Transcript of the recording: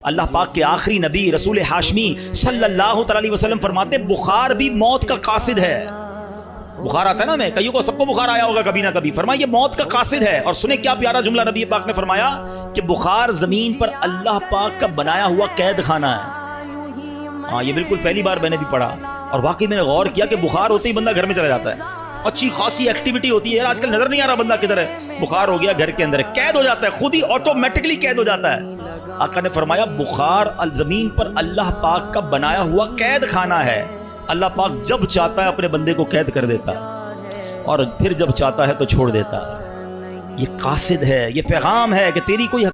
अल्लाह पाक के आखिरी नबी रसूल हाशमी सल्लल्लाहु अलैहि वसल्लम फरमाते बुखार भी मौत का कासिद है। बुखार आता है ना, मैं कईयों को सबको बुखार आया होगा कभी ना कभी। फरमाया ये मौत का कासिद है। और सुने क्या प्यारा जुमला नबी पाक ने फरमाया कि बुखार जमीन पर अल्लाह पाक का बनाया हुआ कैद खाना है। हाँ, ये बिल्कुल पहली बार मैंने भी पढ़ा और वाकई मैंने गौर किया कि बुखार होते ही बंदा घर में चला जाता है। अच्छी खासी एक्टिविटी होती है, आजकल नजर नहीं आ रहा बंदा किधर है। बुखार हो गया, घर के अंदर कैद हो जाता है, खुद ही ऑटोमेटिकली कैद हो जाता है। आका ने फरमाया बुखार जमीन पर अल्लाह पाक का बनाया हुआ कैद खाना है। अल्लाह पाक जब चाहता है अपने बंदे को कैद कर देता है और फिर जब चाहता है तो छोड़ देता है। ये कासिद है, ये पैगाम है कि तेरी कोई